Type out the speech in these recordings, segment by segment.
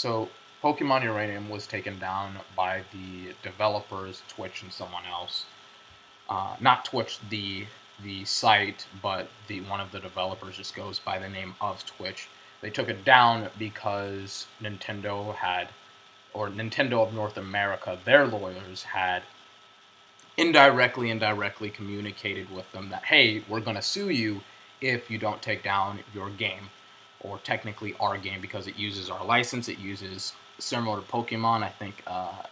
So Pokemon Uranium was taken down by the developers, Twitch and someone else. Not Twitch, the site, but the one of the developers just goes by the name of Twitch. They took it down because Nintendo of North America, their lawyers had indirectly communicated with them that, hey, we're going to sue you if you don't take down your game, or technically our game, because it uses our license. It uses, similar to Pokemon, I think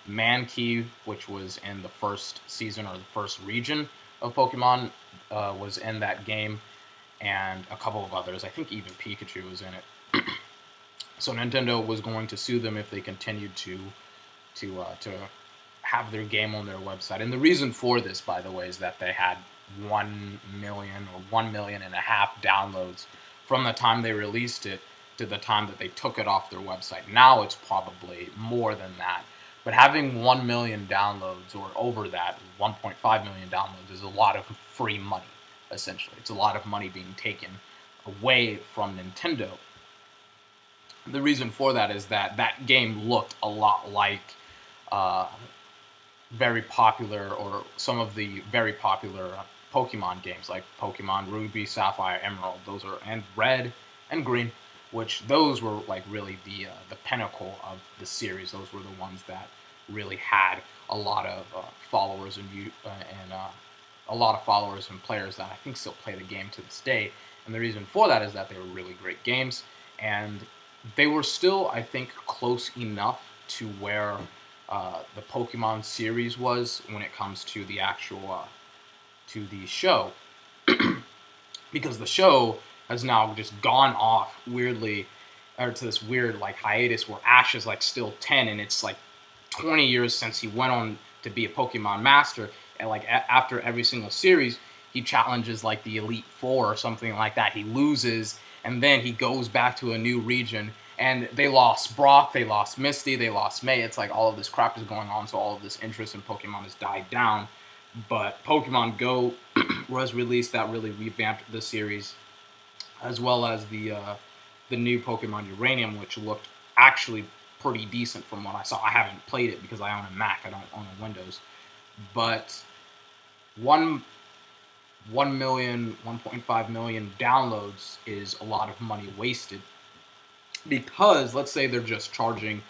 Mankey, which was in the first season or the first region of Pokemon, was in that game, and a couple of others. I think even Pikachu was in it. So Nintendo was going to sue them if they continued to have their game on their website. And the reason for this, by the way, is that they had 1 million or 1.5 million downloads from the time they released it to the time that they took it off their website. Now it's probably more than that. But having 1 million downloads, or over that, 1.5 million downloads, is a lot of free money, essentially. It's a lot of money being taken away from Nintendo. The reason for that is that that game looked a lot like very popular, or some of the very popular Pokemon games, like Pokemon Ruby, Sapphire, Emerald. Those are, and Red and Green, which those were like really the pinnacle of the series. Those were the ones that really had a lot of followers and a lot of followers and players that I think still play the game to this day. And the reason for that is that they were really great games, and they were still, I think, close enough to where the Pokemon series was when it comes to the actual to the show, because the show has now just gone off weirdly, or to this weird like hiatus where Ash is like still 10, and it's like 20 years since he went on to be a Pokemon master, and like after every single series he challenges like the Elite Four or something like that. He loses, and then he goes back to a new region, and they lost Brock, they lost Misty, they lost May. It's like all of this crap is going on, so all of this interest in Pokemon has died down. But Pokemon Go was released, that really revamped the series, as well as the new Pokemon Uranium, which looked actually pretty decent from what I saw. I haven't played it because I own a Mac, I don't own a Windows. But 1.5 million downloads is a lot of money wasted, because let's say they're just charging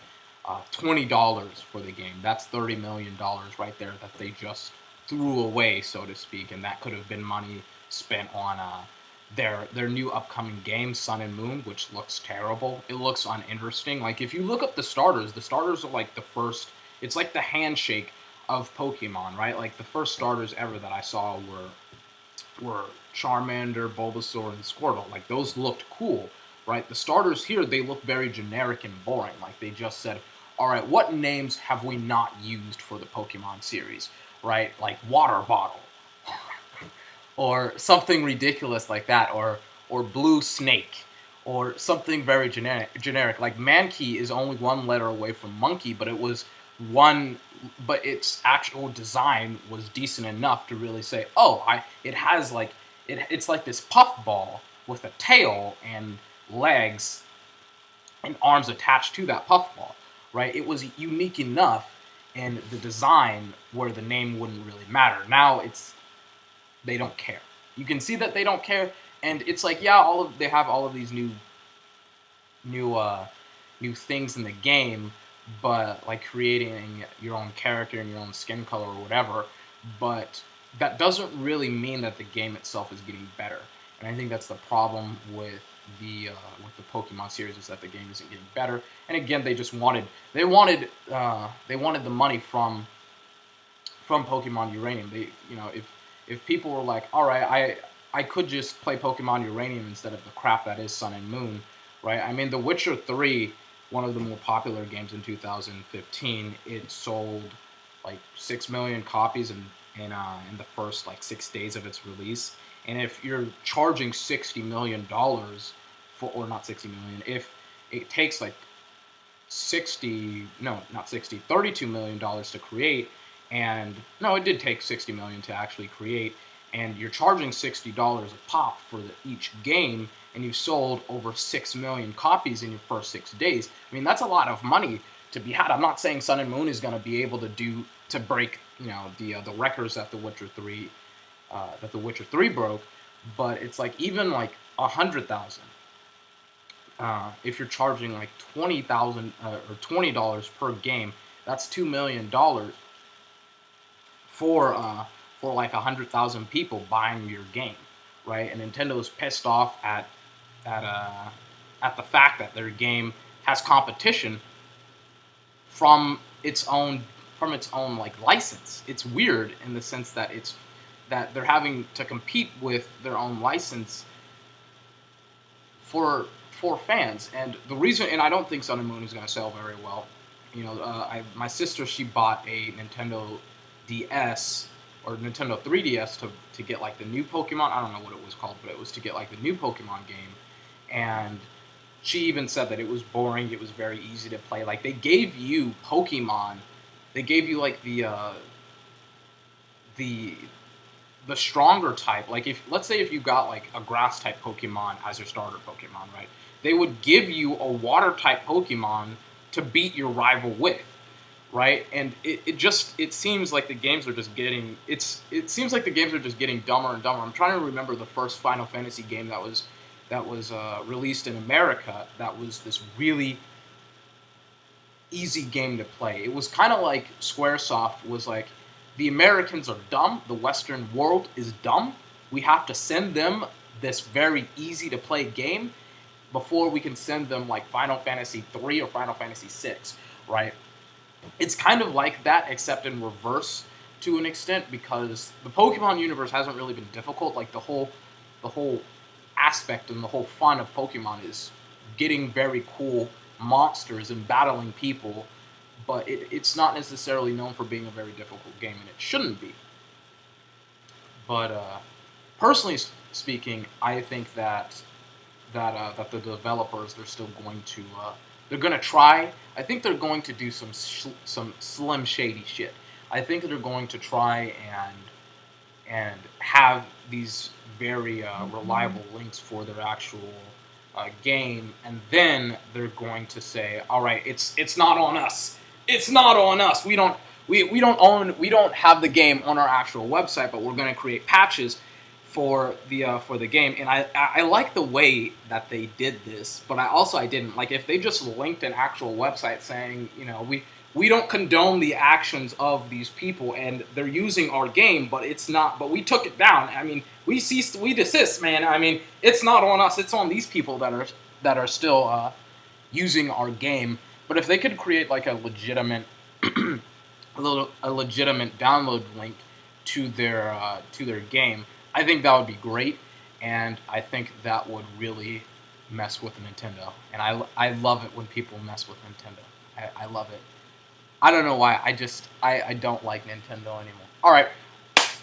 $20 for the game. That's $30 million right there that they just threw away, so to speak, and that could have been money spent on their new upcoming game, Sun and Moon, which looks terrible. It looks uninteresting. Like, if you look up the starters are like the first. It's like the handshake of Pokemon, right? Like, the first starters ever that I saw were Charmander, Bulbasaur, and Squirtle. Like, those looked cool, right? The starters here, they look very generic and boring. Like, they just said, all right, what names have we not used for the Pokemon series, right? Like water bottle, or something ridiculous like that, or blue snake, or something very generic. Like Mankey is only one letter away from monkey, but but its actual design was decent enough to really say, oh, it has like it's like this puff ball with a tail and legs and arms attached to that puffball, right? It was unique enough in the design where the name wouldn't really matter. Now they don't care. You can see that they don't care, and it's like, yeah, they have all of these new things in the game, but like creating your own character and your own skin color or whatever, but that doesn't really mean that the game itself is getting better. And I think that's the problem with the Pokemon series, is that the game isn't getting better. And again, they wanted the money from Pokemon Uranium. If people were like, all right, I could just play Pokemon Uranium instead of the crap that is Sun and Moon, right? I mean, The Witcher 3, one of the more popular games in 2015, it sold like 6 million copies in the first like 6 days of its release. And if you're charging $60 million or not 60 million, if it takes like $32 million to create, and no, it did take $60 million to actually create, and you're charging $60 a pop for each game, and you've sold over 6 million copies in your first 6 days, I mean, that's a lot of money to be had. I'm not saying Sun and Moon is going to be able to break, the records that The Witcher 3 broke, but it's like even like 100,000. If you're charging like 20,000 or $20 per game, that's $2 million for like 100,000 people buying your game, right? And Nintendo's pissed off at uh, at the fact that their game has competition from its own like license. It's weird in the sense that they're having to compete with their own license for fans. And the reason, and I don't think Sun and Moon is going to sell very well. My sister, she bought a Nintendo DS or Nintendo 3DS to get like the new Pokemon. I don't know what it was called, but it was to get like the new Pokemon game. And she even said that it was boring. It was very easy to play. Like they gave you Pokemon, they gave you like the stronger type. Like if let's say if you got like a grass type Pokemon as your starter Pokemon, right? They would give you a water type Pokemon to beat your rival with, right? And it seems like the games are just getting it seems like the games are just getting dumber and dumber. I'm trying to remember the first Final Fantasy game that was released in America. That was this really easy game to play. It was kind of like SquareSoft was like, the Americans are dumb, the Western world is dumb. We have to send them this very easy to play game before we can send them like Final Fantasy 3 or Final Fantasy 6, right? It's kind of like that, except in reverse to an extent, because the Pokemon universe hasn't really been difficult. Like the whole aspect and the whole fun of Pokemon is getting very cool monsters and battling people, but it's not necessarily known for being a very difficult game, and it shouldn't be. But personally speaking, I think that the developers, they're still going to they're going to try. I think they're going to do some slim shady shit. I think they're going to try and have these very reliable links for their actual game, and then they're going to say, all right, it's not on us. It's not on us. We don't have the game on our actual website, but we're going to create patches for the game. And I like the way that they did this, but I didn't like if they just linked an actual website saying, we don't condone the actions of these people and they're using our game, but it's not, but we took it down. I mean, we desist, man. I mean, it's not on us. It's on these people that are still using our game. But if they could create like a legitimate download link to their game, I think that would be great, and I think that would really mess with Nintendo. And I love it when people mess with Nintendo. I love it. I don't know why. I don't like Nintendo anymore. All right,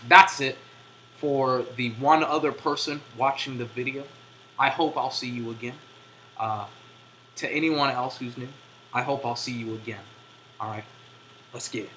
that's it for the one other person watching the video. I hope I'll see you again. To anyone else who's new, I hope I'll see you again. All right, let's get it.